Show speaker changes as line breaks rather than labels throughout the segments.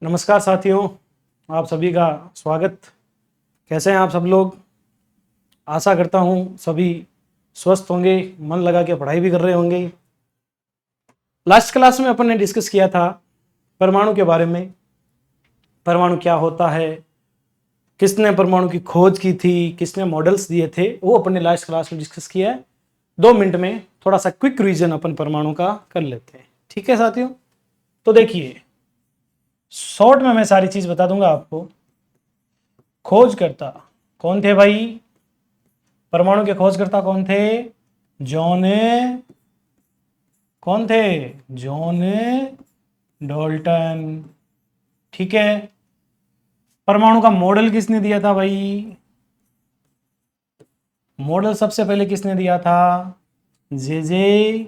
नमस्कार साथियों, आप सभी का स्वागत। कैसे हैं आप सब लोग? आशा करता हूं सभी स्वस्थ होंगे, मन लगा के पढ़ाई भी कर रहे होंगे। लास्ट क्लास में अपन ने डिस्कस किया था परमाणु के बारे में। परमाणु क्या होता है, किसने परमाणु की खोज की थी, किसने मॉडल्स दिए थे, वो अपन ने लास्ट क्लास में डिस्कस किया है। 2 मिनट में थोड़ा सा क्विक रिवीजन अपन परमाणु का कर लेते हैं। ठीक है साथियों, तो देखिए शॉर्ट में मैं सारी चीज बता दूंगा आपको। खोजकर्ता कौन थे भाई? परमाणु के खोजकर्ता कौन थे? जॉन कौन थे? John Dalton. ठीक है। परमाणु का मॉडल किसने दिया था भाई? मॉडल सबसे पहले किसने दिया था? जे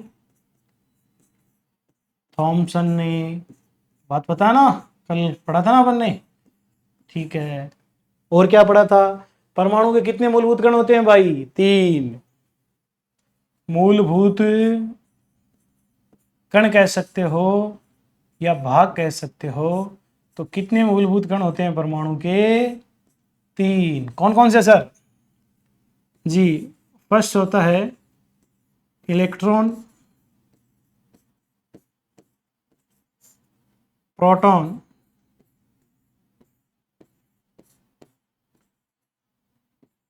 थॉमसन ने। बात पता ना, कल पढ़ा था ना अपन ने। ठीक है। और क्या पढ़ा था? परमाणु के कितने मूलभूत कण होते हैं भाई? 3 मूलभूत कण कह सकते हो या भाग कह सकते हो। तो कितने मूलभूत कण होते हैं परमाणु के? 3। कौन कौन से सर? जी, फर्स्ट होता है इलेक्ट्रॉन, प्रोटॉन,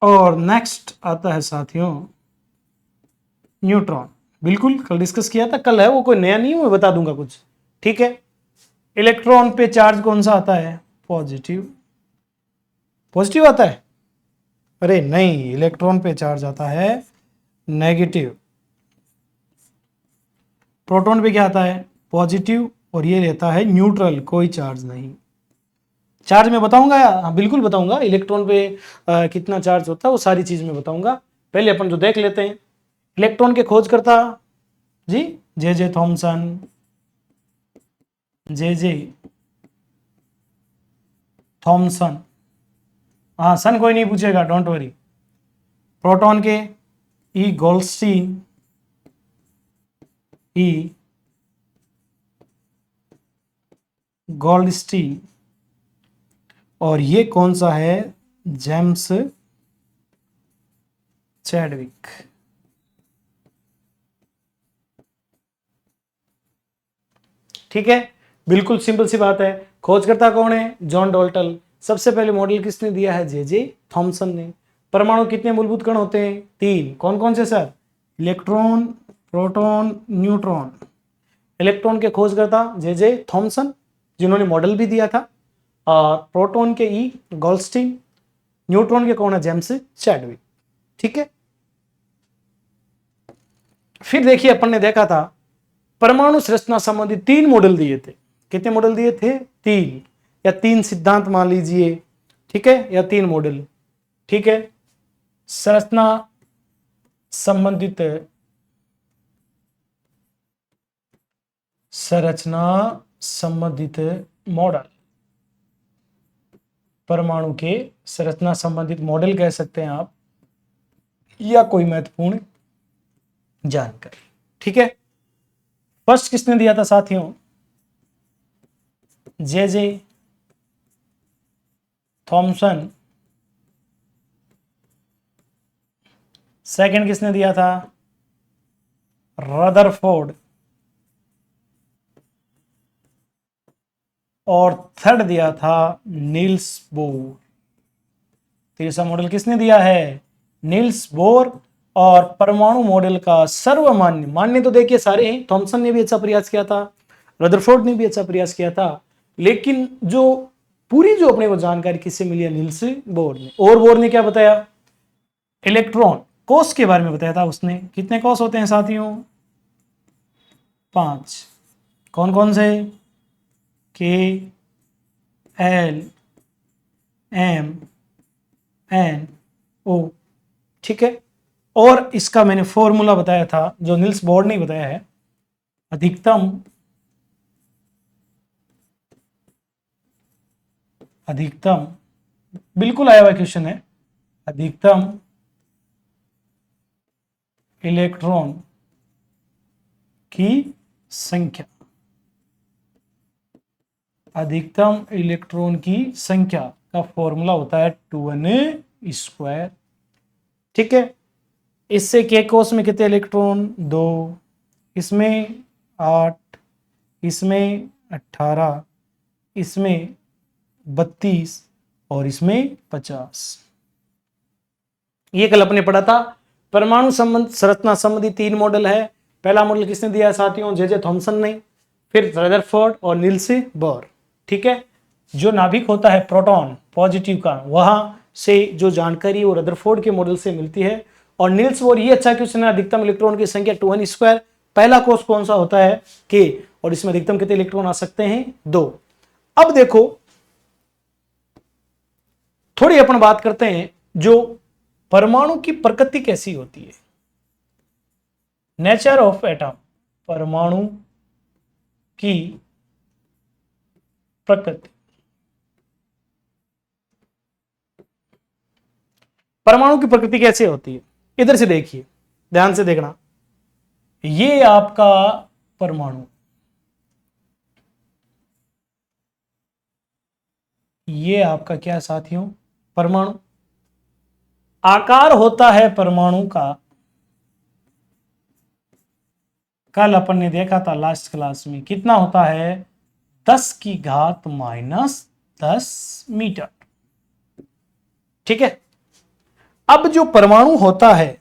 और नेक्स्ट आता है साथियों न्यूट्रॉन। बिल्कुल कल डिस्कस किया था, कल है वो, कोई नया नहीं है, मैं बता दूंगा कुछ। ठीक है। इलेक्ट्रॉन पे चार्ज कौन सा आता है? पॉजिटिव। पॉजिटिव आता है? अरे नहीं, इलेक्ट्रॉन पे चार्ज आता है नेगेटिव। प्रोटॉन पे क्या आता है? पॉजिटिव। और ये रहता है न्यूट्रल, कोई चार्ज नहीं। चार्ज में बताऊंगा, हाँ बिल्कुल बताऊंगा। इलेक्ट्रॉन पे कितना चार्ज होता है वो सारी चीज में बताऊंगा। पहले अपन जो देख लेते हैं इलेक्ट्रॉन के खोजकर्ता जी, जे थॉमसन। जे थॉमसन, हाँ सन कोई नहीं पूछेगा, डोंट वरी। प्रोटॉन के ई गोल्डस्टीन, ई गोल्डस्टीन। और ये कौन सा है? James Chadwick. ठीक है, बिल्कुल सिंपल सी बात है। खोजकर्ता कौन है? John Dalton. सबसे पहले मॉडल किसने दिया है? जे थॉमसन ने। परमाणु कितने मूलभूत कण होते हैं? 3। कौन कौन से sir? Electron, proton, neutron. Electron के खोजकर्ता जे थॉमसन, जिन्होंने मॉडल भी दिया था। और प्रोटॉन के ई गोल्डस्टीन। न्यूट्रॉन के कौन है? James Chadwick. ठीक है। फिर देखिए अपन ने देखा था परमाणु संरचना संबंधी 3 मॉडल दिए थे। कितने मॉडल दिए थे? 3, या 3 सिद्धांत मान लीजिए। ठीक है, या 3 मॉडल। ठीक है। संरचना संबंधित, संरचना संबंधित मॉडल। परमाणु के संरचना संबंधित मॉडल कह सकते हैं आप, या कोई महत्वपूर्ण जानकारी। ठीक है। फर्स्ट किसने दिया था साथियों? J Thomson. सेकंड किसने दिया था? रदरफोर्ड। और थर्ड दिया था नील्स बोर। तीसरा मॉडल किसने दिया है? Niels Bohr. और परमाणु मॉडल का सर्वमान्य, मान्य तो देखिए सारे हैं, थॉमसन ने भी अच्छा प्रयास किया था, रदरफोर्ड ने भी अच्छा प्रयास किया था, लेकिन जो पूरी जो अपने को जानकारी किससे मिली है? नील्स बोर ने। और बोर ने क्या बताया? इलेक्ट्रॉन कोष के बारे में बताया था उसने। कितने कोष होते हैं साथियों? 5। कौन कौन से? के, एल, एम, एन, ओ। ठीक है। और इसका मैंने फॉर्मूला बताया था जो निल्स बोर ने बताया है। अधिकतम, अधिकतम, बिल्कुल आया हुआ क्वेश्चन है। अधिकतम इलेक्ट्रॉन की संख्या। अधिकतम इलेक्ट्रॉन की संख्या का फॉर्मूला होता है 2n²। ठीक है, इससे के कोष में कितने इलेक्ट्रॉन? 2, इसमें 8, इसमें 18, इसमें 32 और इसमें 50। ये कल अपने पढ़ा था। परमाणु संबंध संरचना संबंधी 3 मॉडल है। पहला मॉडल किसने दिया है साथियों? जे थॉमसन ने, फिर रदरफोर्ड और नील्स बोर। ठीक है, जो नाभिक होता है प्रोटॉन पॉजिटिव का, वहां से जो जानकारी वो रदरफोर्ड के मॉडल से मिलती है। और नील्स बोर, ये अच्छा क्वेश्चन है, अधिकतम इलेक्ट्रॉन की संख्या 2n²। पहला कोष कौन सा होता है? के, और इसमें अधिकतम कितने इलेक्ट्रॉन आ सकते हैं? 2। अब देखो, थोड़ी अपन बात करते हैं जो परमाणु की प्रकृति कैसी होती है। नेचर ऑफ एटम, परमाणु की प्रकृति। परमाणु की प्रकृति कैसे होती है? इधर से देखिए, ध्यान से देखना। ये आपका परमाणु, ये आपका क्या साथियों? परमाणु। आकार होता है परमाणु का, कल अपन ने देखा था लास्ट क्लास में, कितना होता है? 10⁻⁻10 मीटर। ठीक है, अब जो परमाणु होता है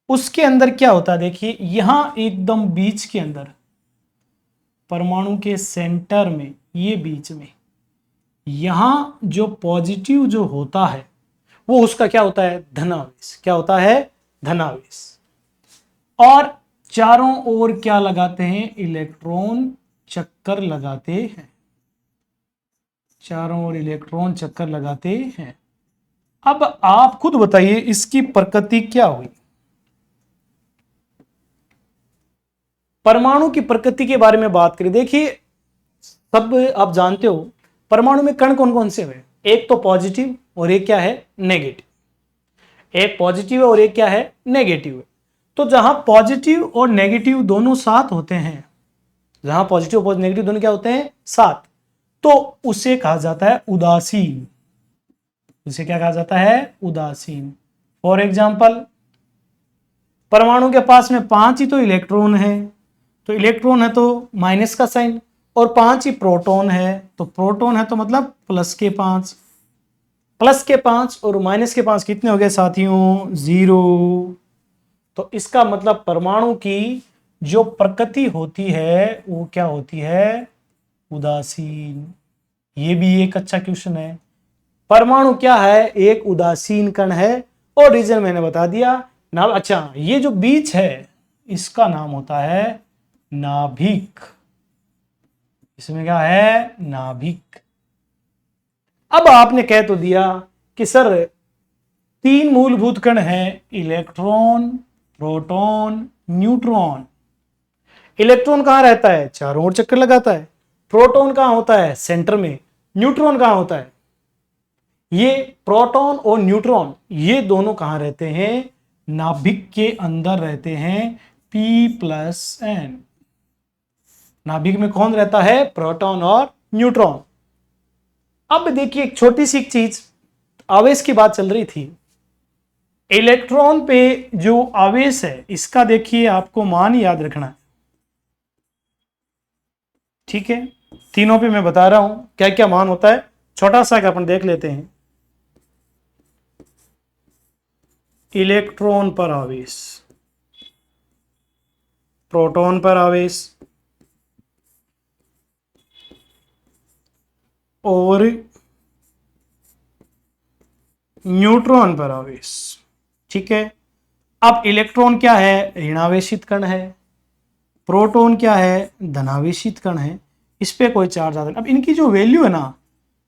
उसके अंदर क्या होता है? देखिए, यहां एकदम बीच के अंदर, परमाणु के सेंटर में, ये बीच में, यहां जो पॉजिटिव जो होता है वो उसका क्या होता है? धनावेश। क्या होता है? धनावेश। और चारों ओर क्या लगाते हैं? इलेक्ट्रॉन चक्कर लगाते हैं। चारों ओर इलेक्ट्रॉन चक्कर लगाते हैं। अब आप खुद बताइए इसकी प्रकृति क्या हुई? परमाणु की प्रकृति के बारे में बात करें, देखिए सब आप जानते हो परमाणु में कण कौन कौन से हुए? एक तो पॉजिटिव और एक क्या है? नेगेटिव। एक पॉजिटिव है और एक क्या है? नेगेटिव है। तो जहां पॉजिटिव और नेगेटिव दोनों साथ होते हैं, जहां पॉजिटिव और नेगेटिव दोनों क्या होते हैं? साथ, तो उसे कहा जाता है उदासीन। उसे क्या कहा जाता है? उदासीन। फॉर एग्जाम्पल, परमाणु के पास में 5 ही तो इलेक्ट्रॉन है, तो इलेक्ट्रॉन है तो माइनस का साइन, और 5 ही प्रोटॉन है, तो प्रोटॉन है तो मतलब प्लस के 5। प्लस के 5 और माइनस के 5 कितने हो गए साथियों? 0। तो इसका मतलब परमाणु की जो प्रकृति होती है वो क्या होती है? उदासीन। ये भी एक अच्छा क्वेश्चन है। परमाणु क्या है? एक उदासीन कण है, और रीजन मैंने बता दिया ना। अच्छा, ये जो बीच है इसका नाम होता है नाभिक। इसमें क्या है? नाभिक। अब आपने कह तो दिया कि सर 3 मूलभूत कण हैं, इलेक्ट्रॉन, प्रोटॉन, न्यूट्रॉन। इलेक्ट्रॉन कहां रहता है? चारों ओर चक्कर लगाता है। प्रोटॉन कहां होता है? सेंटर में। न्यूट्रॉन कहां होता है? ये प्रोटॉन और न्यूट्रॉन ये दोनों कहां रहते हैं? नाभिक के अंदर रहते हैं, P+N। नाभिक में कौन रहता है? प्रोटॉन और न्यूट्रॉन। अब देखिए एक छोटी सी चीज, आवेश की बात चल रही थी। इलेक्ट्रॉन पे जो आवेश है इसका देखिए आपको मान याद रखना है। ठीक है, तीनों पे मैं बता रहा हूं क्या क्या मान होता है। छोटा सा अपन देख लेते हैं। इलेक्ट्रॉन पर आवेश, प्रोटॉन पर आवेश और न्यूट्रॉन पर आवेश। ठीक है, अब इलेक्ट्रॉन क्या है? ऋणावेशित कण है। प्रोटॉन क्या है? धनावेशित कण है। इस पे कोई चार्ज आता है। अब इनकी जो वैल्यू है ना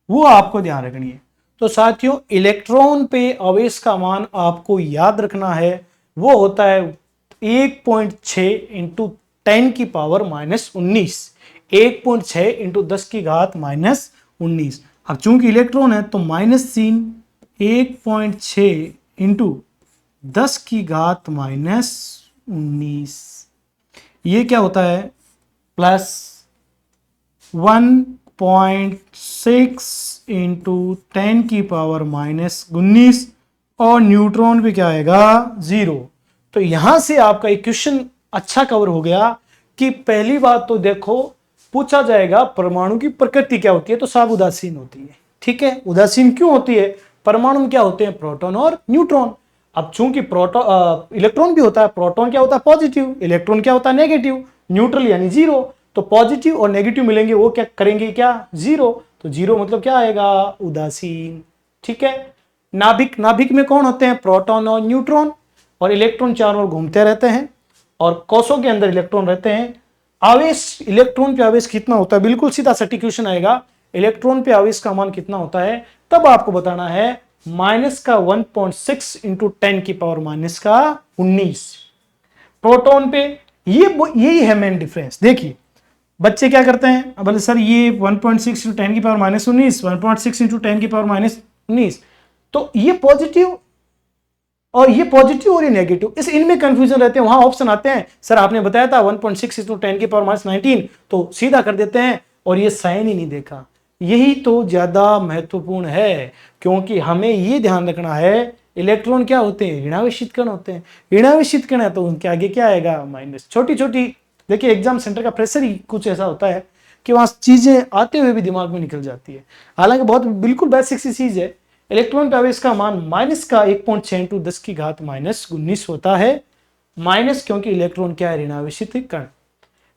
वो आपको ध्यान रखनी है। तो साथियों इलेक्ट्रॉन पे आवेश का मान आपको याद रखना है, वो होता है 1.6 इंटू 10⁻⁻19। 1.6 इंटू 10⁻⁻19। अब चूंकि इलेक्ट्रॉन है तो -3, 1.6 इंटू 10⁻⁻19, ये क्या होता है? प्लस 1.6 इंटू 10⁻⁻19 और न्यूट्रॉन पे क्या आएगा 0। तो यहां से आपका एक क्वेश्चन अच्छा कवर हो गया कि पहली बात तो देखो पूछा जाएगा परमाणु की प्रकृति क्या होती है, तो सब उदासीन होती है। ठीक है, उदासीन क्यों होती है? परमाणु में क्या होते हैं? प्रोटॉन और न्यूट्रॉन। अब चूंकि प्रोटॉन इलेक्ट्रॉन भी होता है, प्रोटॉन क्या होता है? पॉजिटिव, इलेक्ट्रॉन क्या होता है? नेगेटिव, न्यूट्रल यानी जीरो। तो पॉजिटिव और नेगेटिव मिलेंगे, वो क्या करेंगे? क्या? जीरो। तो जीरो मतलब क्या आएगा? उदासीन। ठीक है, नाभिक, नाभिक में कौन होते हैं? प्रोटॉन और न्यूट्रॉन, और इलेक्ट्रॉन चारों ओर घूमते रहते हैं, और कोषों के अंदर इलेक्ट्रॉन रहते हैं। आवेश, इलेक्ट्रॉन पे आवेश कितना होता है? बिल्कुल सीधा सटीक क्वेश्चन आएगा, इलेक्ट्रॉन पे आवेश का मान कितना होता है? तब आपको बताना है -1.6 इंटू 10⁻⁻19। प्रोटॉन पे यही है मेन डिफरेंस। देखिए बच्चे क्या करते हैं, अब सर ये 1.6 इंटू 10⁻⁻19, 1.6 इंटू 10⁻⁻19, तो ये पॉजिटिव और ये पॉजिटिव और ये नेगेटिव, इस इनमें कंफ्यूजन रहते हैं। वहां ऑप्शन आते हैं, सर आपने बताया था 1.6 इंटू 10⁻⁻19, तो सीधा कर देते हैं, और ये साइन ही नहीं देखा। यही तो ज्यादा महत्वपूर्ण है, क्योंकि हमें ये ध्यान रखना है इलेक्ट्रॉन क्या होते हैं? ऋणावेशित कण होते हैं। ऋणावेशित कण है तो उनके आगे क्या आएगा? माइनस। छोटी छोटी, देखिए एग्जाम सेंटर का प्रेशर ही कुछ ऐसा होता है कि वहां चीजें आते हुए भी दिमाग में निकल जाती है। हालांकि बहुत बिल्कुल बेसिक सी चीज है। इलेक्ट्रॉन पे आवेश का मान माइनस का 1.6 10⁻⁻19 होता है। माइनस क्योंकि इलेक्ट्रॉन क्या है? ऋणावेशित कण।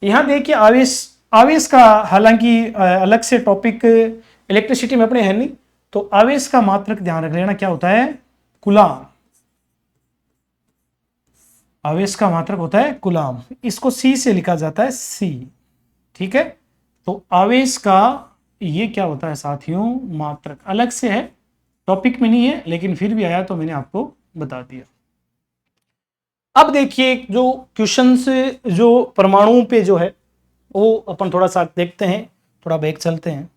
यहां देखिए आवेश, आवेश का हालांकि अलग से टॉपिक इलेक्ट्रिसिटी में अपने है नहीं, तो आवेश का मात्रक ध्यान रख लेना क्या होता है? कूलाम। आवेश का मात्रक होता है कूलाम, इसको सी से लिखा जाता है, सी। ठीक है, तो आवेश का ये क्या होता है साथियों? मात्रक। अलग से है, टॉपिक में नहीं है, लेकिन फिर भी आया तो मैंने आपको बता दिया। अब देखिए जो क्वेश्चंस जो परमाणुओं पे जो है वो अपन थोड़ा सा देखते हैं, थोड़ा बैक चलते हैं,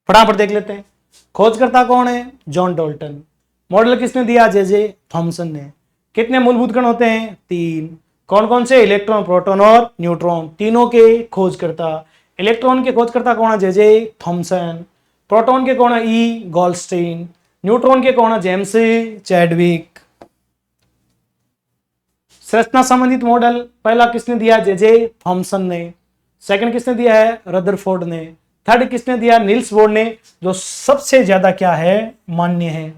फटाफट देख लेते हैं। खोजकर्ता कौन है? John Dalton. मॉडल किसने दिया? जे थॉमसन ने। कितने मूलभूत कण होते हैं? 3। कौन कौन से? इलेक्ट्रॉन, प्रोटॉन और न्यूट्रॉन, तीनों के खोजकर्ता। इलेक्ट्रॉन के खोजकर्ता कौन है? J Thomson. प्रोटॉन के कौन है? ई गोल्डस्टीन। न्यूट्रॉन के कौन है? James Chadwick. संरचना संबंधित मॉडल पहला किसने दिया? जे थॉमसन ने। सेकंड किसने दिया है? रदरफोर्ड ने। थर्ड किसने दिया? नील्स बोर ने, जो सबसे ज्यादा क्या है? मान्य है।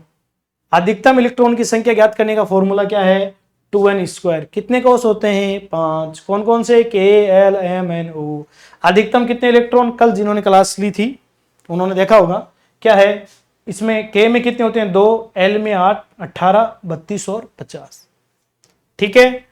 अधिकतम इलेक्ट्रॉन की संख्या ज्ञात करने का फॉर्मूला क्या है? 2n²। कितने कोष होते हैं? 5। कौन कौन से? KLMNO। अधिकतम कितने इलेक्ट्रॉन? कल जिन्होंने क्लास ली थी उन्होंने देखा होगा क्या है इसमें। K में कितने होते हैं? 2, L में 8, 18, 32 और 50। ठीक है,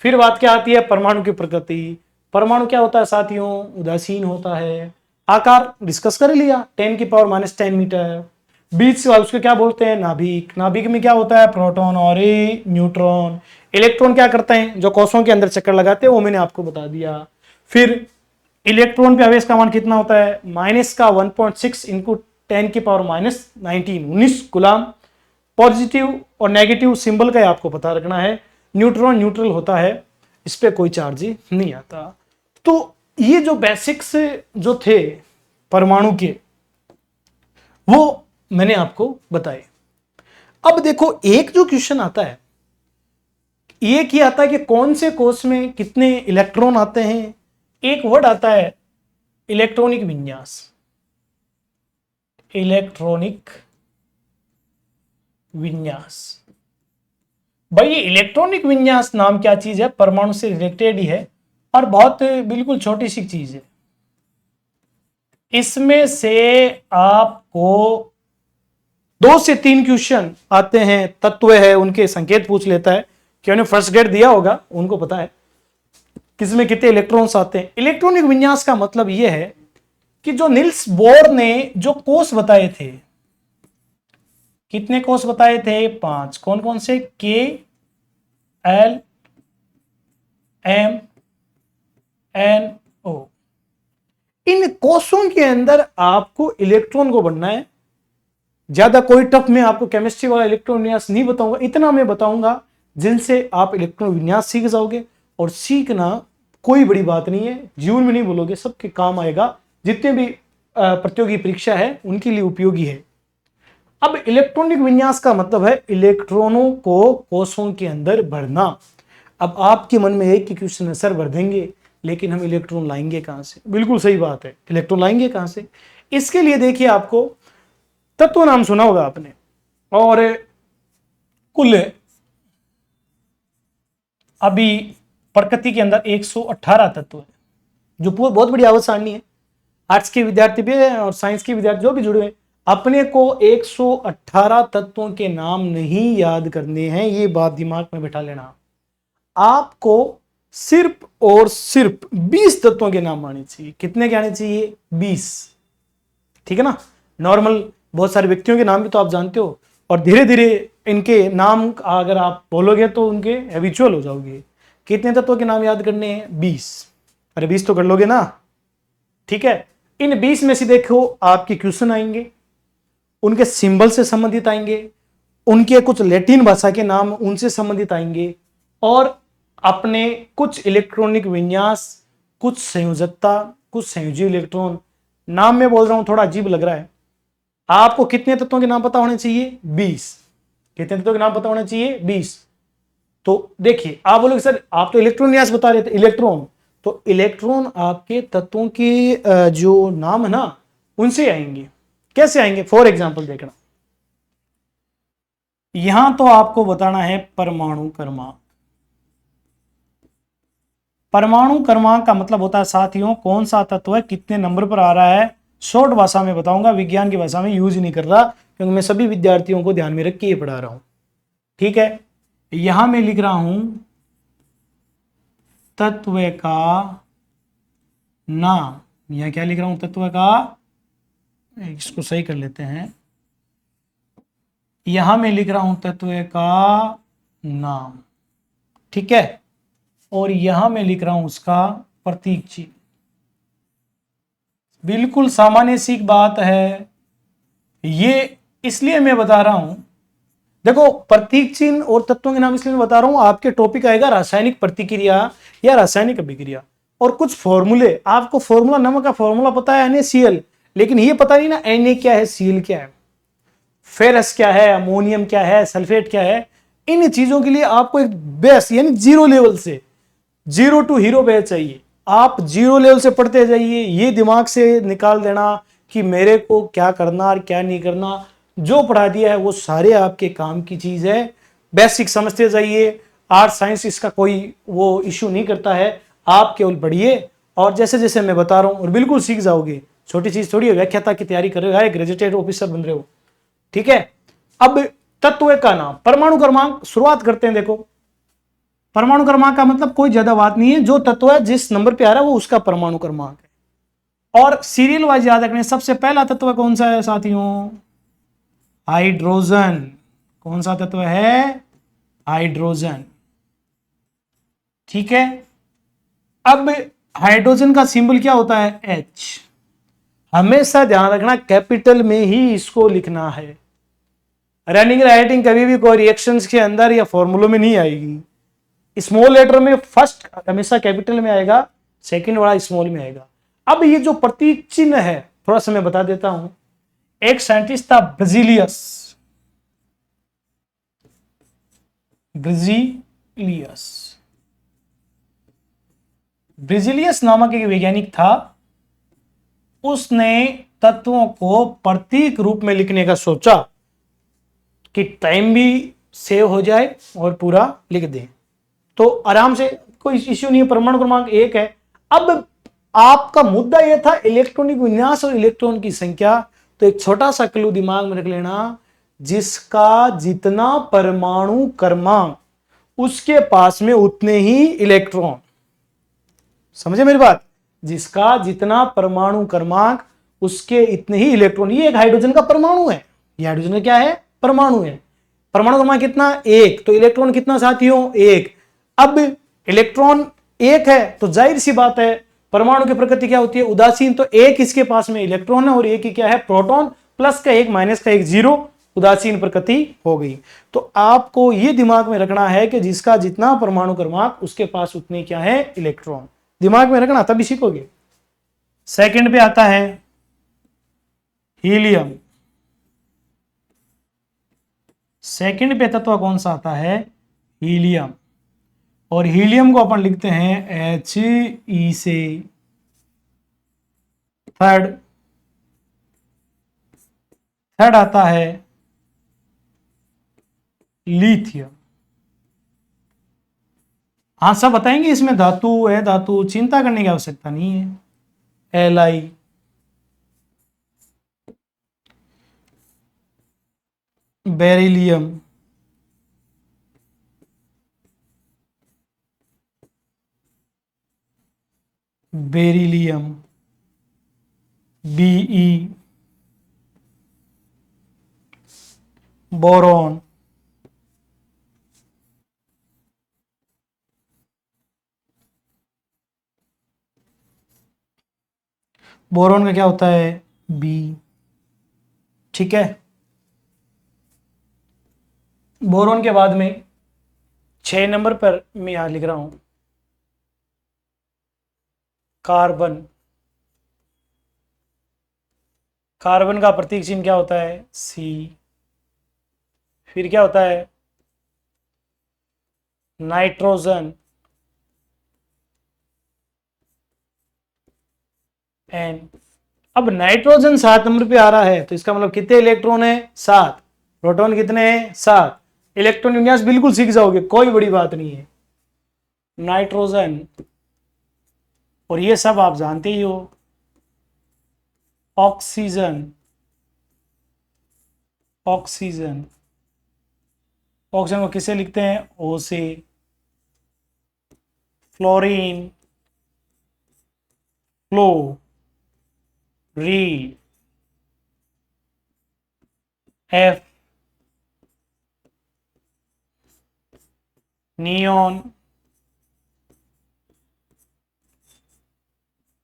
फिर बात क्या आती है? परमाणु की प्रकृति। परमाणु क्या होता है साथियों? उदासीन होता है। आकार डिस्कस कर लिया, 10⁻⁻10 मीटर। बीच से उसको क्या बोलते हैं? नाभिक। नाभिक में क्या होता है? प्रोटॉन और न्यूट्रॉन। इलेक्ट्रॉन क्या करते हैं? जो कोषों के अंदर चक्कर लगाते हैं, वो मैंने आपको बता दिया। फिर इलेक्ट्रॉन पे आवेश का मान कितना होता है? माइनस का 1.6 इंटू 10⁻⁻19 कूलाम। पॉजिटिव और नेगेटिव सिंबल का आपको पता रखना है। न्यूट्रॉन न्यूट्रल होता है, इस पे कोई चार्ज नहीं आता। तो ये जो बेसिक्स जो थे परमाणु के, वो मैंने आपको बताए। अब देखो एक जो क्वेश्चन आता है, एक ही आता है कि कौन से कोष में कितने इलेक्ट्रॉन आते हैं। एक वर्ड आता है इलेक्ट्रॉनिक विन्यास। इलेक्ट्रॉनिक विन्यास। भाई ये इलेक्ट्रॉनिक विन्यास नाम क्या चीज है? परमाणु से रिलेटेड ही है, और बहुत बिल्कुल छोटी सी चीज है। इसमें से आपको 2 से 3 क्वेश्चन आते हैं, तत्व है उनके संकेत पूछ लेता है, कि उन्हें फर्स्ट ग्रेड दिया होगा उनको पता है किसमें कितने इलेक्ट्रॉन्स आते हैं। इलेक्ट्रॉनिक विन्यास का मतलब यह है कि जो नील्स बोर ने जो कोष बताए थे, कितने कोष बताए थे? 5। कौन कौन से? KLMNO। इन कोषों के अंदर आपको इलेक्ट्रॉन को बढ़ना है। ज्यादा कोई टफ में आपको केमिस्ट्री वाला इलेक्ट्रॉन विन्यास नहीं बताऊंगा, इतना मैं बताऊंगा जिनसे आप इलेक्ट्रॉन विन्यास सीख जाओगे। और सीखना कोई बड़ी बात नहीं है, जीवन में नहीं बोलोगे, सबके काम आएगा, जितने भी प्रतियोगी परीक्षा है उनके लिए उपयोगी है। अब इलेक्ट्रॉनिक विन्यास का मतलब है इलेक्ट्रॉनों को कोषों के अंदर भरना। अब आपके मन में एक ही क्वेश्चन है, सर भर देंगे लेकिन हम इलेक्ट्रॉन लाएंगे कहां से? बिल्कुल सही बात है, इलेक्ट्रॉन लाएंगे कहां से? इसके लिए देखिए, आपको तत्व नाम सुना होगा आपने, और कुल अभी प्रकृति के अंदर 118 तत्व है, जो बहुत बड़ी आवर्त सारणी है। आर्ट्स के विद्यार्थी भी है और साइंस के विद्यार्थी जो भी जुड़े हुए, अपने को 118 तत्वों के नाम नहीं याद करने हैं, ये बात दिमाग में बैठा लेना। आपको सिर्फ और सिर्फ 20 तत्वों के नाम आने चाहिए। कितने के आने चाहिए? 20। ठीक है ना? नॉर्मल बहुत सारे व्यक्तियों के नाम भी तो आप जानते हो, और धीरे धीरे इनके नाम अगर आप बोलोगे तो उनके हैबिचुअल हो जाओगे। कितने तत्वों के नाम याद करने हैं? 20। अरे 20 तो कर लोगे ना? ठीक है। इन 20 में से देखो आपके क्वेश्चन आएंगे, उनके सिंबल से संबंधित आएंगे, उनके कुछ लैटिन भाषा के नाम उनसे संबंधित आएंगे, और अपने कुछ इलेक्ट्रॉनिक विन्यास, कुछ संयोजकता, कुछ संयोजी इलेक्ट्रॉन। नाम में बोल रहा हूं, थोड़ा अजीब लग रहा है। आपको कितने तत्वों के नाम पता होने चाहिए? 20। कितने तत्वों के नाम पता होने चाहिए? 20। तो देखिए, आप बोलोगे सर आप तो इलेक्ट्रॉन विन्यास बता रहे थे, इलेक्ट्रॉन, तो इलेक्ट्रॉन आपके तत्वों के जो नाम है ना, उनसे आएंगे। कैसे आएंगे? फॉर एग्जाम्पल देखना, यहां तो आपको बताना है परमाणु क्रमांक। परमाणु क्रमांक का मतलब होता है साथियों, कौन सा तत्व है कितने नंबर पर आ रहा है। शॉर्ट भाषा में बताऊंगा, विज्ञान की भाषा में यूज नहीं कर रहा, क्योंकि मैं सभी विद्यार्थियों को ध्यान में रख के ये पढ़ा रहा हूं। ठीक है, यहां मैं लिख रहा हूं तत्व का नाम। यह क्या लिख रहा हूं? तत्व का, इसको सही कर लेते हैं, यहां मैं लिख रहा हूं तत्व का नाम। ठीक है, और यहां मैं लिख रहा हूं उसका प्रतीक चिन्ह। बिल्कुल सामान्य सी बात है, ये इसलिए मैं बता रहा हूं। देखो, प्रतीक चिन्ह और तत्वों के नाम इसलिए मैं बता रहा हूं, आपके टॉपिक आएगा रासायनिक प्रतिक्रिया या रासायनिक अभिक्रिया, और कुछ फॉर्मूले। आपको फॉर्मूला, नमक का फॉर्मूला पता है NaCl, लेकिन ये पता नहीं ना Na क्या है, Cl क्या है, फेरस क्या है, अमोनियम क्या है, सल्फेट क्या है। इन चीजों के लिए आपको एक बेस, यानी जीरो लेवल से, जीरो टू हीरो बेस चाहिए। आप जीरो लेवल से पढ़ते जाइए, ये दिमाग से निकाल देना कि मेरे को क्या करना और क्या नहीं करना। जो पढ़ा दिया है वो सारे आपके काम की चीज है, बेसिक समझते जाइए। आर्ट्स साइंस इसका कोई वो इश्यू नहीं करता है, आप केवल पढ़िए और जैसे जैसे मैं बता रहा हूं और बिल्कुल सीख जाओगे। छोटी चीज थोड़ी है, व्याख्याता की तैयारी कर रहे हो, ग्रेजुएटेड ऑफिसर बन रहे हो। ठीक है, अब तत्व का नाम, परमाणु क्रमांक, शुरुआत करते हैं। देखो, परमाणु क्रमांक का मतलब कोई ज्यादा बात नहीं है, जो तत्व है जिस नंबर पे आ रहा है वो उसका परमाणु क्रमांक है। और सीरियल वाइज याद रखने, सबसे पहला तत्व कौन सा है साथियों? हाइड्रोजन। कौन सा तत्व है? हाइड्रोजन। ठीक है, अब हाइड्रोजन का सिंबल क्या होता है? H। हमेशा ध्यान रखना कैपिटल में ही इसको लिखना है। रनिंग राइटिंग कभी भी कोई रिएक्शंस के अंदर या फॉर्मूलों में नहीं आएगी। स्मॉल लेटर में फर्स्ट हमेशा कैपिटल में आएगा, सेकंड वाला स्मॉल में आएगा। अब ये जो प्रतीक चिन्ह है, थोड़ा सा मैं बता देता हूं। एक साइंटिस्ट था ब्रिजिलियस, ब्रिजिलियस नामक एक वैज्ञानिक था। उसने तत्वों को प्रतीक रूप में लिखने का सोचा कि टाइम भी सेव हो जाए और पूरा लिख दे, तो आराम से, कोई इश्यू नहीं है। परमाणु क्रमांक 1 है। अब आपका मुद्दा यह था इलेक्ट्रॉनिक विन्यास और इलेक्ट्रॉन की संख्या, तो एक छोटा सा क्लू दिमाग में रख लेना, जिसका जितना परमाणु क्रमांक उसके पास में उतने ही इलेक्ट्रॉन। समझे मेरी बात? जिसका जितना परमाणु क्रमांक उसके इतने ही इलेक्ट्रॉन। ये एक हाइड्रोजन का परमाणु है, ये हाइड्रोजन का क्या है? परमाणु है। परमाणु क्रमांक कितना? 1। तो इलेक्ट्रॉन कितना साथियों? 1। अब इलेक्ट्रॉन 1 है तो जाहिर सी बात है परमाणु की प्रकृति क्या होती है? उदासीन। तो 1 इसके पास में इलेक्ट्रॉन है और 1 ही क्या है? प्रोटॉन। प्लस का 1 माइनस का 1 0, उदासीन प्रकृति हो गई। तो आपको यह दिमाग में रखना है कि जिसका जितना परमाणु क्रमांक उसके पास उतने क्या है? इलेक्ट्रॉन। दिमाग में रखना तभी सीखोगे। सेकंड पे आता है हीलियम। सेकंड पे तत्व कौन सा आता है? हीलियम। और हीलियम को अपन लिखते हैं He से। थर्ड आता है लिथियम। हाँ सब बताएंगे, इसमें धातु है, धातु चिंता करने की आवश्यकता नहीं है। Li, beryllium, beryllium, Be, boron, boron का क्या होता है? बी। ठीक है, बोरॉन के बाद में 6 नंबर पर मैं यहां लिख रहा हूं कार्बन। कार्बन का प्रतीक चिन्ह क्या होता है? सी। फिर क्या होता है? Nitrogen, N. अब नाइट्रोजन 7 नंबर पे आ रहा है तो इसका मतलब कितने इलेक्ट्रॉन है? 7। प्रोटॉन कितने हैं? 7। इलेक्ट्रॉन विन्यास बिल्कुल सीख जाओगे, कोई बड़ी बात नहीं है। नाइट्रोजन, और ये सब आप जानते ही हो। ऑक्सीजन, ऑक्सीजन, ऑक्सीजन को किससे लिखते हैं? ओ से। फ्लोरीन, फ्लो, री, एफ। नियोन,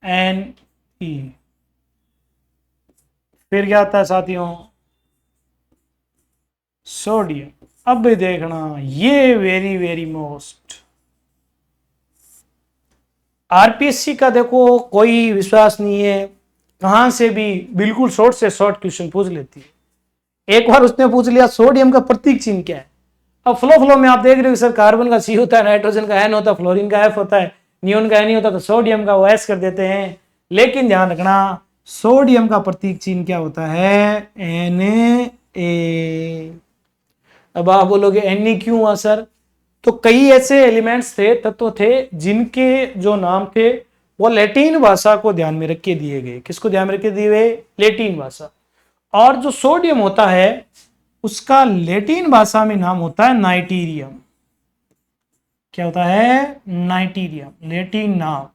एन, ई। फिर क्या आता है साथियों? सोडियम। अब देखना, ये वेरी वेरी मोस्ट। आरपीएससी का देखो कोई विश्वास नहीं है, कहां से भी बिल्कुल शॉर्ट से शॉर्ट क्वेश्चन पूछ लेती है। एक बार उसने पूछ लिया सोडियम का प्रतीक चिन्ह क्या है। अब फ्लो में आप देख रहे हो सर, कार्बन का सी होता है, नाइट्रोजन का एन होता है, फ्लोरीन का एफ होता है, नियोन का एन होता है, तो सोडियम का वो एस कर देते हैं। लेकिन ध्यान रखना, सोडियम का प्रतीक चिन्ह क्या होता है? N A. अब आप बोलोगे एन क्यों हुआ सर? तो कई ऐसे एलिमेंट्स थे, तत्व थे, जिनके जो नाम थे वो लैटिन भाषा को ध्यान में रख के दिए गए। किसको ध्यान में रख के दिए गए? लैटिन भाषा। और जो सोडियम होता है उसका लैटिन भाषा में नाम होता है नाइटीरियम। क्या होता है? नाइटीरियम, लैटिन नाम,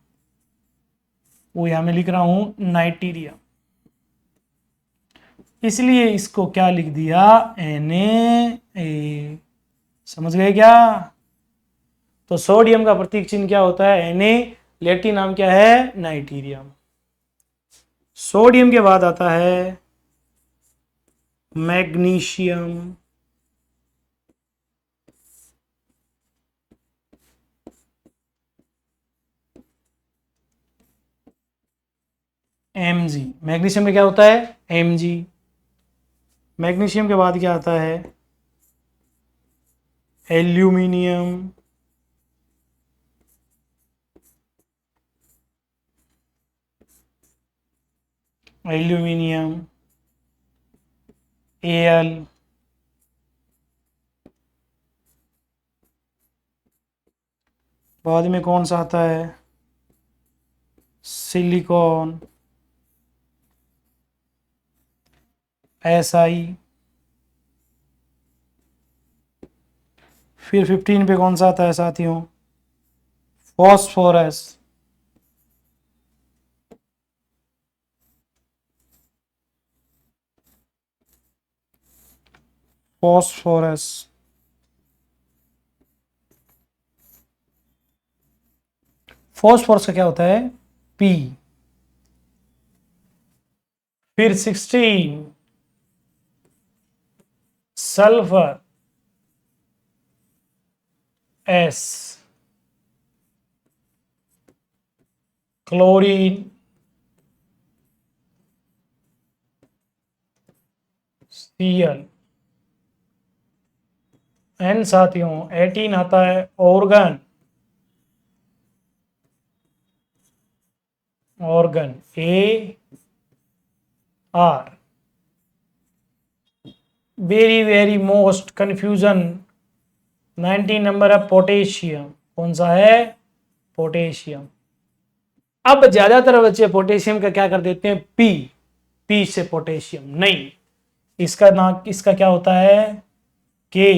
वो यहां मैं लिख रहा हूं नाइटीरियम। इसलिए इसको क्या लिख दिया? Na। समझ गए क्या? तो सोडियम का प्रतीक चिन्ह क्या होता है? Na। लैटिन नाम क्या है? नाइटीरियम। सोडियम के बाद आता है मैग्नीशियम, Mg। मैग्नीशियम में क्या होता है? Mg। मैग्नीशियम के बाद क्या आता है? Aluminium, aluminium, Al। बाद में कौन सा आता है? Silicon, Si। फिर 15 पे कौन सा आता है साथियों? फॉस्फोरस। फॉस्फोरस। फॉस्फोरस का क्या होता है? P। फिर 16 सल्फर, S। क्लोरीन, Cl, एन साथियों 18 आता है argon, argon A R. Very very most confusion 19 number है पोटेशियम। कौन सा है? पोटेशियम। अब ज्यादातर बच्चे पोटेशियम का क्या कर देते हैं? पी, पी से पोटेशियम। नहीं, इसका नाम, इसका क्या होता है? के।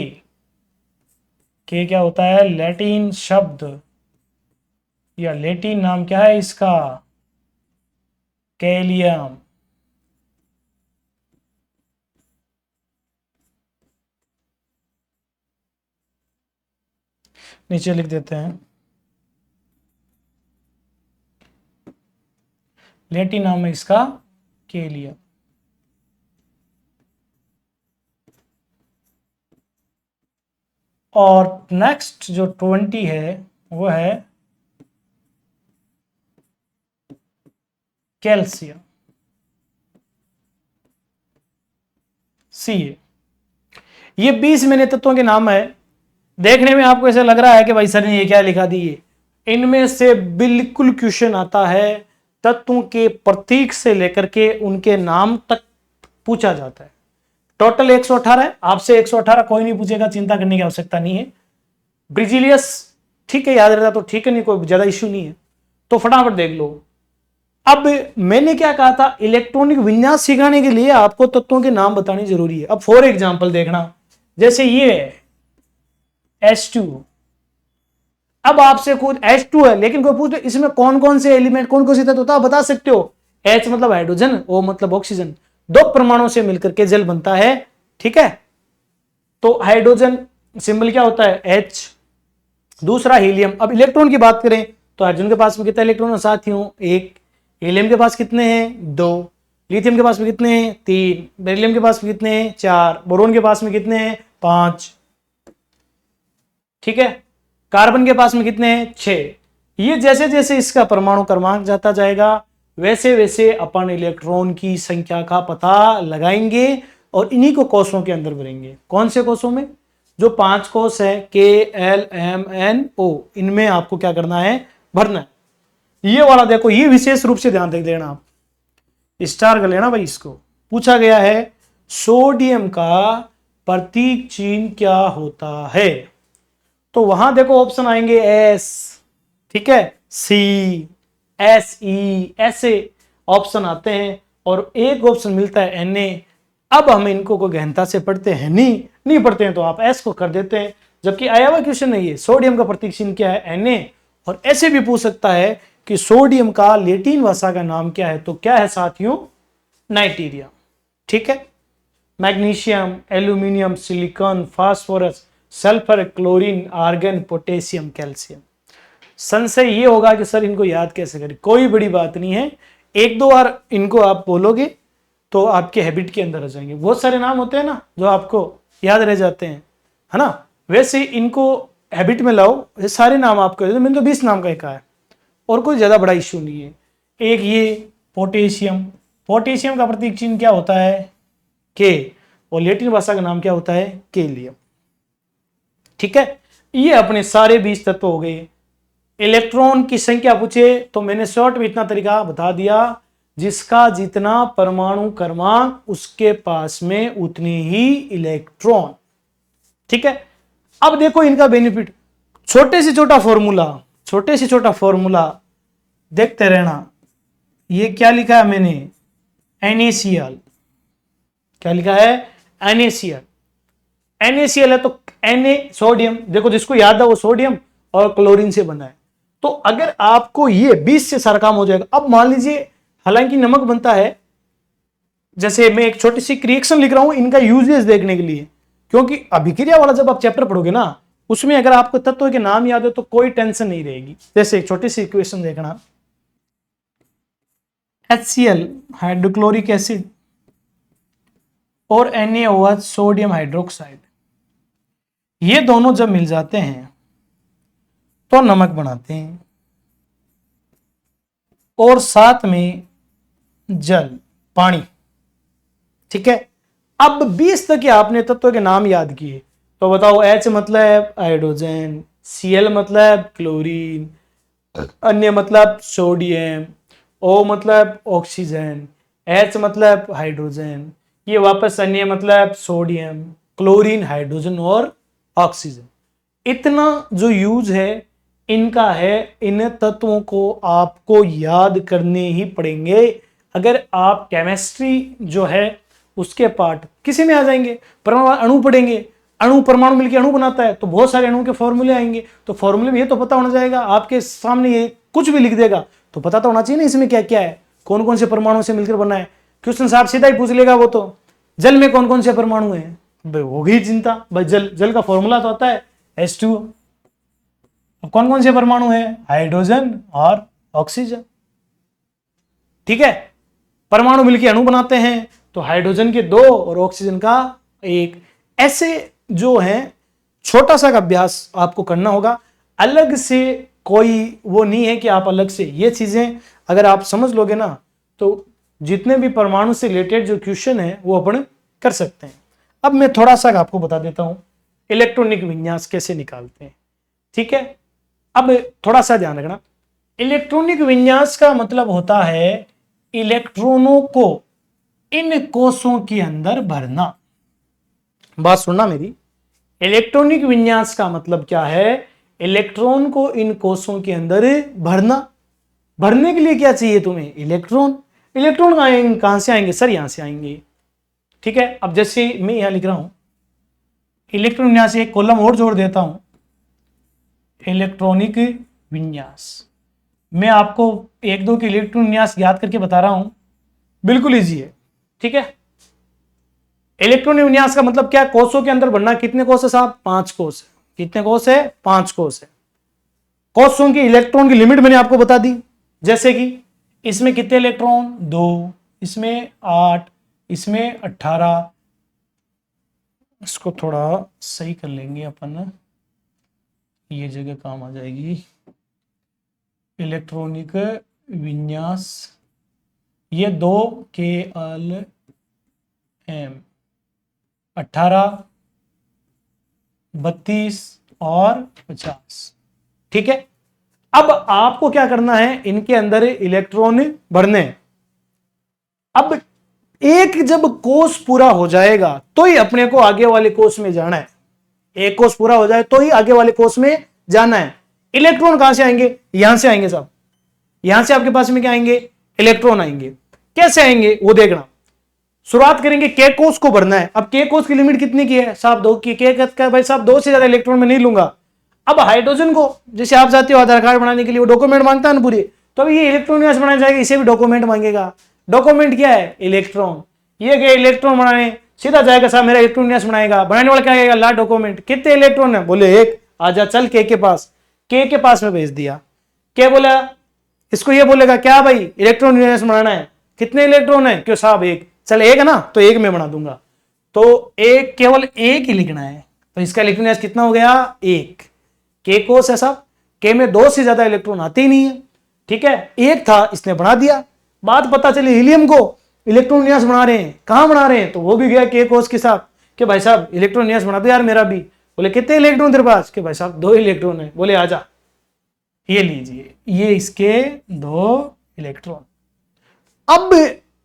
के क्या होता है? लैटिन शब्द या लैटिन नाम क्या है इसका? कैलियम। नीचे लिख देते हैं, लैटिन नाम है इसका कैलियम। और नेक्स्ट जो 20 है वो है कैल्शियम, सी। ये 20 मैंने तत्वों के नाम है। देखने में आपको ऐसा लग रहा है कि भाई सर ने ये क्या लिखा दिए? इनमें से बिल्कुल क्वेश्चन आता है, तत्वों के प्रतीक से लेकर के उनके नाम तक पूछा जाता है। टोटल 118 है, आपसे 118 कोई नहीं पूछेगा, चिंता करने की आवश्यकता नहीं है। ब्रिजिलियस ठीक है, याद रहता तो ठीक है, नहीं कोई ज्यादा इश्यू नहीं है। तो फटाफट देख लो। अब मैंने क्या कहा था? इलेक्ट्रॉनिक विन्यास सिखाने के लिए आपको तत्वों के नाम बताने जरूरी है। अब फॉर एग्जांपल देखना, जैसे ये है H2। अब आपसे खुद H2 है, लेकिन कोई पूछे इसमें कौन कौन से एलिमेंट, कौन कौन से तत्व होता है, बता सकते हो? H मतलब हाइड्रोजन, O मतलब ऑक्सीजन, दो परमाणुओं से मिलकर के जल बनता है। ठीक है, तो हाइड्रोजन सिंबल क्या होता है? H। दूसरा हीलियम। अब इलेक्ट्रॉन की बात करें तो हाइड्रोजन के पास में कितना इलेक्ट्रॉन है साथियों? एक। हीलियम के पास कितने हैं? दो। लिथियम के पास में कितने हैं? तीन। बेरिलियम के पास में कितने हैं? चार। बोरोन के पास में कितने हैं? पांच। ठीक है, कार्बन के पास में कितने हैं? छह। ये जैसे जैसे इसका परमाणु क्रमांक जाता जाएगा वैसे वैसे अपन इलेक्ट्रॉन की संख्या का पता लगाएंगे और इन्हीं को कोषों के अंदर भरेंगे। कौन से कोषों में? जो 5 कोष है KLMNO, इनमें आपको क्या करना है? भरना है। ये वाला देखो, ये विशेष रूप से ध्यान देना, आप स्टार कर लेना भाई। इसको पूछा गया है सोडियम का प्रतीक चिन्ह क्या होता है? तो वहां देखो ऑप्शन आएंगे S, ठीक है, C, SE, ऐसे ऑप्शन आते हैं और एक ऑप्शन मिलता है Na। अब हम इनको को गहनता से पढ़ते हैं नहीं पढ़ते हैं तो आप S को कर देते हैं, जबकि आया हुआ क्वेश्चन नहीं है। सोडियम का प्रतीक चिन्ह क्या है? Na। और ऐसे भी पूछ सकता है कि सोडियम का लैटिन भाषा का नाम क्या है? तो क्या है साथियों? नाइटीरियम। ठीक है, magnesium, aluminium, silicon, phosphorus, sulphur, chlorine, argon, potassium, calcium. संशय ये होगा कि सर इनको याद कैसे करें? कोई बड़ी बात नहीं है, एक दो बार इनको आप बोलोगे तो आपके हैबिट के अंदर आ जाएंगे। बहुत सारे नाम होते हैं ना जो आपको याद रह जाते हैं, है ना? वैसे इनको हैबिट में लाओ, ये सारे नाम आपको, मैंने तो 20 नाम का कहा है और कोई ज्यादा बड़ा इश्यू नहीं है। एक ये पोटेशियम, पोटेशियम का प्रतीक चिन्ह क्या होता है? के। और लैटिन भाषा का नाम क्या होता है? केलियम। ठीक है, ये अपने सारे 20 तत्व हो गए। इलेक्ट्रॉन की संख्या पूछे तो मैंने शॉर्ट में इतना तरीका बता दिया, जिसका जितना परमाणु क्रमांक उसके पास में उतने ही इलेक्ट्रॉन। ठीक है, अब देखो इनका बेनिफिट, छोटे से छोटा फॉर्मूला, छोटे से छोटा फॉर्मूला देखते रहना। ये क्या लिखा है मैंने? NaCl। क्या लिखा है? NaCl। NaCl है तो Na सोडियम, देखो जिसको याद है वो सोडियम और क्लोरीन से बना है। तो अगर आपको ये 20 से सारा काम हो जाएगा। अब मान लीजिए, हालांकि नमक बनता है, जैसे मैं एक छोटी सी रिएक्शन लिख रहा हूं इनका यूजेस देखने के लिए, क्योंकि अभिक्रिया वाला जब आप चैप्टर पढ़ोगे ना, उसमें अगर आपको तत्वों के नाम याद है तो कोई टेंशन नहीं रहेगी। जैसे एक छोटी सी इक्वेशन देखना, HCl हाइड्रोक्लोरिक एसिड और NaOH सोडियम हाइड्रोक्साइड, ये दोनों जब मिल जाते हैं तो नमक बनाते हैं। और साथ में जल, पानी। ठीक है, अब 20 तक के आपने तत्वों के नाम याद किए, तो बताओ H मतलब हाइड्रोजन, Cl मतलब क्लोरीन, अन्य मतलब सोडियम, O मतलब ऑक्सीजन, H मतलब हाइड्रोजन, ये वापस अन्य मतलब सोडियम, क्लोरीन, हाइड्रोजन और ऑक्सीजन। इतना जो यूज है इनका है, इन तत्वों को आपको याद करने ही पड़ेंगे। अगर आप केमिस्ट्री जो है उसके पार्ट किसी में आ जाएंगे, परमाणु अणु पढ़ेंगे, अणु परमाणु मिलकर अणु बनाता है, तो बहुत सारे अणुओं के फॉर्मूले आएंगे, तो फॉर्मूले में ये तो पता होना चाहिए। आपके सामने ये कुछ भी लिख देगा तो पता तो होना चाहिए ना इसमें क्या क्या है, कौन कौन से परमाणु से मिलकर बना है। क्वेश्चन साहब सीधा ही पूछ लेगा वो तो, जल में कौन कौन से परमाणु हैं, होगी चिंता भाई, जल का फॉर्मूला तो होता है H2। अब कौन कौन से परमाणु हैं, हाइड्रोजन और ऑक्सीजन। ठीक है, परमाणु मिलकर अणु बनाते हैं, तो हाइड्रोजन के 2 और ऑक्सीजन का 1। ऐसे जो है छोटा सा का अभ्यास आपको करना होगा, अलग से कोई वो नहीं है कि आप अलग से ये चीजें अगर आप समझ लोगे ना, तो जितने भी परमाणु से रिलेटेड जो क्वेश्चन है वो अपन कर सकते हैं। अब मैं थोड़ा सा आपको बता देता हूं इलेक्ट्रॉनिक विन्यास कैसे निकालते हैं। ठीक है, अब थोड़ा सा ध्यान रखना, इलेक्ट्रॉनिक विन्यास का मतलब होता है इलेक्ट्रॉनों को इन कोषों के अंदर भरना। बात सुनना मेरी, इलेक्ट्रॉनिक विन्यास का मतलब क्या है, इलेक्ट्रॉन को इन कोषों के अंदर भरना। भरने के लिए क्या चाहिए तुम्हें, इलेक्ट्रॉन। इलेक्ट्रॉन कहां से आएंगे सर, यहां से आएंगे। ठीक है, अब जैसे मैं यहां लिख रहा हूं इलेक्ट्रॉन विन्यास, एक कॉलम और जोड़ देता हूं, इलेक्ट्रॉनिक विन्यास। मैं आपको 1-2 के इलेक्ट्रॉन विन्यास याद करके बता रहा हूं, बिल्कुल इजी है। ठीक है, इलेक्ट्रॉनिक विन्यास का मतलब क्या, कोषों के अंदर भरना। कितने कोष है साहब, 5 कोष है। कितने कोष है, 5 कोष है। कोषों की इलेक्ट्रॉन की लिमिट मैंने आपको बता दी, जैसे कि इसमें कितने इलेक्ट्रॉन, 2, इसमें 8, इसमें 18। इसको थोड़ा सही कर लेंगे अपन, ये जगह काम आ जाएगी। इलेक्ट्रॉनिक विन्यास, ये 2 KL M, 18, 32 और 50। ठीक है, अब आपको क्या करना है, इनके अंदर इलेक्ट्रॉन भरने। अब एक जब कोष पूरा हो जाएगा तो ही अपने को आगे वाले कोष में जाना है। एक कोष पूरा हो जाए तो ही आगे वाले कोष में जाना है। इलेक्ट्रॉन कहां से आएंगे, यहां से आएंगे साहब। यहां से आपके पास में क्या आएंगे, इलेक्ट्रॉन आएंगे। कैसे आएंगे वो देखना। शुरुआत करेंगे, के कोष को भरना है। अब के कोष की लिमिट कितनी की है साहब, 2 की। के का भाई साहब 2 से ज्यादा इलेक्ट्रॉन में नहीं लूंगा। अब हाइड्रोजन को, जैसे आप जाते हो आधार कार्ड बनाने के लिए, वो डॉक्यूमेंट मांगता है ना पूरी, तो अब ये इलेक्ट्रॉन विन्यास बनाया जाएगा, इसे भी डॉक्यूमेंट मांगेगा। डॉक्यूमेंट क्या है, इलेक्ट्रॉन। ये गए इलेक्ट्रॉन बनाने, सीधा जाएगा साहब मेरा इलेक्ट्रॉन विन्यास बनाएगा। बनाने वाला क्या कहेगा, ला डॉक्यूमेंट, कितने इलेक्ट्रॉन है, बोले 1, आजा चल के पास। के पास में भेज दिया। क्या बोला, इसको ये बोलेगा क्या भाई इलेक्ट्रॉन विन्यास बनाना है, कितने इलेक्ट्रॉन है, क्यों साहब 1, चल 1 है ना, तो 1 में बना दूंगा। तो एक, केवल 1 ही लिखना है, तो इसका इलेक्ट्रॉन विन्यास कितना हो गया, 1। के कोष है साहब, के में 2 से ज्यादा इलेक्ट्रॉन आते ही नहीं है। ठीक है, 1 था इसने बना दिया। बात पता चली हीलियम को इलेक्ट्रॉन विन्यास बना रहे हैं, कहां बना रहे हैं, तो वो भी गया के कोष के साथ कि भाई साहब इलेक्ट्रॉन विन्यास बना दो यार मेरा भी। बोले कितने इलेक्ट्रॉन तेरे पास, कि भाई साहब 2 इलेक्ट्रॉन है। बोले आजा, ये लीजिए, ये इसके 2 इलेक्ट्रॉन। अब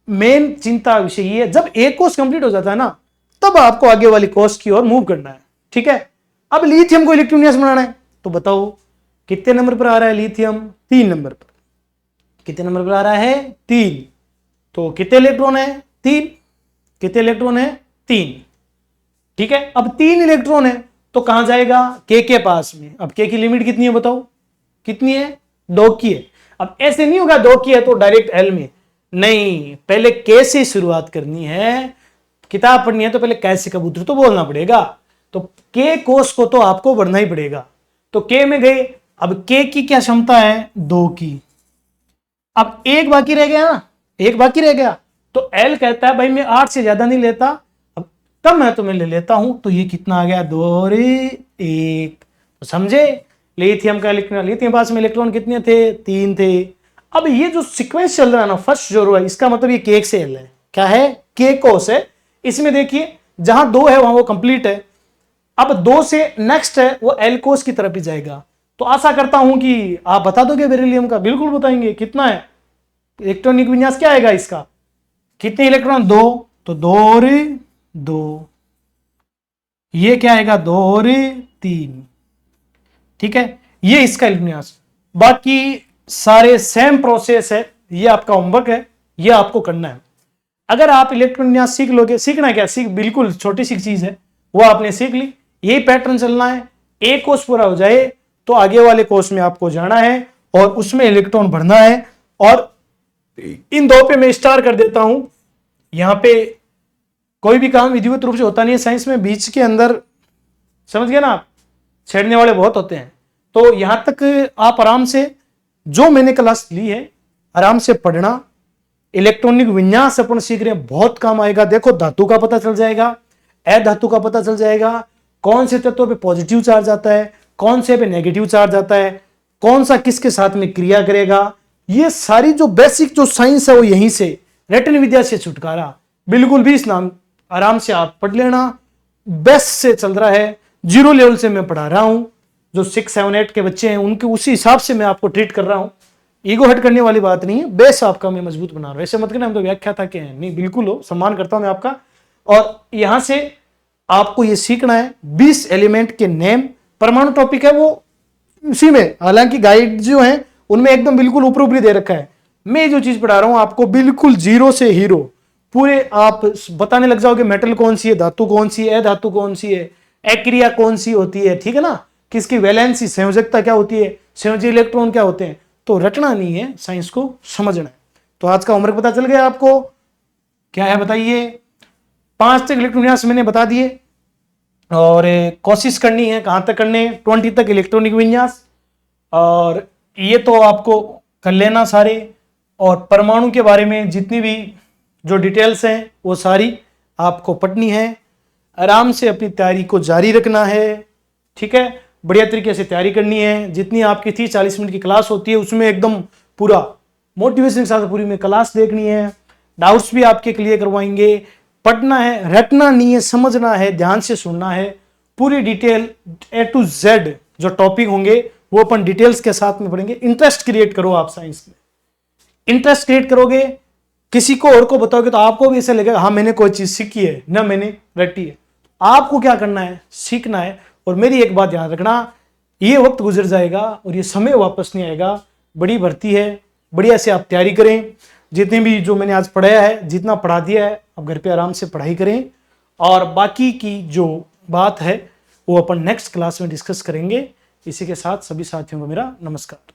मेन चिंता विषय ये है, जब एक कोष कंप्लीट हो जाता है ना, तब आपको आगे वाली कोष की ओर मूव करना है। ठीक है, अब लिथियम को इलेक्ट्रॉन विन्यास बनाना है, तो बताओ कितने नंबर पर आ रहा है लिथियम, 3 नंबर पर। कितने नंबर पर आ रहा है, 3। तो कितने इलेक्ट्रॉन है, 3। कितने इलेक्ट्रॉन है, 3। ठीक है, अब 3 इलेक्ट्रॉन है तो कहां जाएगा, के पास में। अब के की लिमिट कितनी है बताओ, कितनी है, 2 की है। अब ऐसे नहीं होगा 2 की है तो डायरेक्ट एल में, नहीं, पहले के से शुरुआत करनी है। किताब पढ़नी है तो पहले कैसे कबूतर तो बोलना पड़ेगा। तो के कोष को तो आपको बढ़ना ही पड़ेगा। तो के में गए, अब के की क्या क्षमता है, 2 की। अब 1 बाकी रह गया ना, 1 बाकी रह गया, तो एल कहता है भाई मैं 8 से ज्यादा नहीं लेता, अब तब मैं तुम्हें ले लेता हूं। तो ये कितना आ गया, 2 और 1। तो समझे, लिथियम का इलेक्ट्रॉन, लिथियम पास में इलेक्ट्रॉन कितने थे, 3 थे। अब ये जो सीक्वेंस चल रहा है ना, फर्स्ट जो रो है, इसका मतलब ये के से एल है। क्या है? के कोस है। इसमें देखिए जहां 2 है वहां वो कंप्लीट है। अब 2 से नेक्स्ट है वो एल कोस की तरफ ही जाएगा। तो आशा करता हूं कि आप बता दोगे बेरिलियम का। बिल्कुल बताएंगे। कितना है इलेक्ट्रॉनिक विन्यास, क्या आएगा इसका? कितने इलेक्ट्रॉन? 2, तो 2 और 2। ये क्या आएगा? 2 और 3। ठीक है, ये इसका विन्यास। बाकी सारे सेम प्रोसेस है। ये आपका होमवर्क है, ये आपको करना है। अगर आप इलेक्ट्रॉन विन्यास सीख लोगे, सीखना क्या, सीख बिल्कुल छोटी सी चीज है, वो आपने सीख ली, यही पैटर्न चलना है। एक कोर्स पूरा हो जाए तो आगे वाले कोर्स में आपको जाना है और उसमें इलेक्ट्रॉन भरना है। और इन 2 पे मैं स्टार कर देता हूं। यहां पे कोई भी काम विधिवत रूप से होता नहीं है साइंस में, बीच के अंदर, समझ गए ना आप, छेड़ने वाले बहुत होते हैं। तो यहां तक आप आराम से जो मैंने क्लास ली है आराम से पढ़ना। इलेक्ट्रॉनिक विन्यास अपन सीख रहे हैं, बहुत काम आएगा। देखो धातु का पता चल जाएगा, अधातु का पता चल जाएगा, कौन से तत्वों पे पॉजिटिव चार्ज आता है, कौन से पे नेगेटिव चार्ज आता है, कौन सा किसके साथ में क्रिया करेगा। ये सारी जो बेसिक जो साइंस है वो यहीं से, रटन विद्या से छुटकारा। बिल्कुल भी इस नाम आराम से आप पढ़ लेना। बेस्ट से चल रहा है, 0 लेवल से मैं पढ़ा रहा हूं। जो 6, 7, 8 के बच्चे हैं उनके उसी हिसाब से मैं आपको ट्रीट कर रहा हूं। ईगो हट करने वाली बात नहीं है, बेस आपका मैं मजबूत बना रहा हूं। ऐसे मत करना हम तो व्याख्या था के हैं, नहीं, बिल्कुल हो, सम्मान करता हूं मैं आपका। और यहां से आपको ये सीखना है 20 एलिमेंट के नेम। परमाणु टॉपिक है वो उसी में, हालांकि गाइड जो है उनमें एकदम बिल्कुल ऊपर ऊपरी दे रखा है। मैं जो चीज पढ़ा रहा हूं आपको बिल्कुल 0 से हीरो पूरे आप बताने लग जाओगे। मेटल कौन सी है, धातु कौन सी है, अधातु कौन सी है, अक्रिया कौन सी होती है, ठीक है ना, किसकी वैलेंसी संयोजकता क्या होती है, संयोजी इलेक्ट्रॉन क्या होते हैं। तो रटना नहीं है, साइंस को समझना है। तो आज का होमवर्क पता चल गया आपको, क्या है बताइए। 5 तक इलेक्ट्रॉन विन्यास मैंने बता दिए और कोशिश करनी है कहां तक करने, 20 तक इलेक्ट्रॉनिक विन्यास। और ये तो आपको कर लेना सारे। और परमाणु के बारे में जितनी भी जो डिटेल्स हैं वो सारी आपको पढ़नी है। आराम से अपनी तैयारी को जारी रखना है, ठीक है, बढ़िया तरीके से तैयारी करनी है। जितनी आपकी 30-40 मिनट की क्लास होती है उसमें एकदम पूरा मोटिवेशन के साथ पूरी में क्लास देखनी है। डाउट्स भी आपके क्लियर करवाएंगे। पढ़ना है, रटना नहीं है, समझना है, ध्यान से सुनना है। पूरी डिटेल A to Z जो टॉपिक होंगे वो अपन डिटेल्स के साथ में पढ़ेंगे। इंटरेस्ट क्रिएट करो आप साइंस में। इंटरेस्ट क्रिएट करोगे, किसी को और को बताओगे तो आपको भी ऐसा लगेगा हाँ मैंने कोई चीज सीखी है ना, मैंने रटी है। आपको क्या करना है, सीखना है। और मेरी एक बात याद रखना, ये वक्त गुजर जाएगा और ये समय वापस नहीं आएगा। बड़ी भर्ती है, बढ़िया से आप तैयारी करें। जितने भी जो मैंने आज पढ़ाया है, जितना पढ़ा दिया है, आप घर पे आराम से पढ़ाई करें। और बाकी की जो बात है वो अपन नेक्स्ट क्लास में डिस्कस करेंगे। इसी के साथ सभी साथियों को मेरा नमस्कार।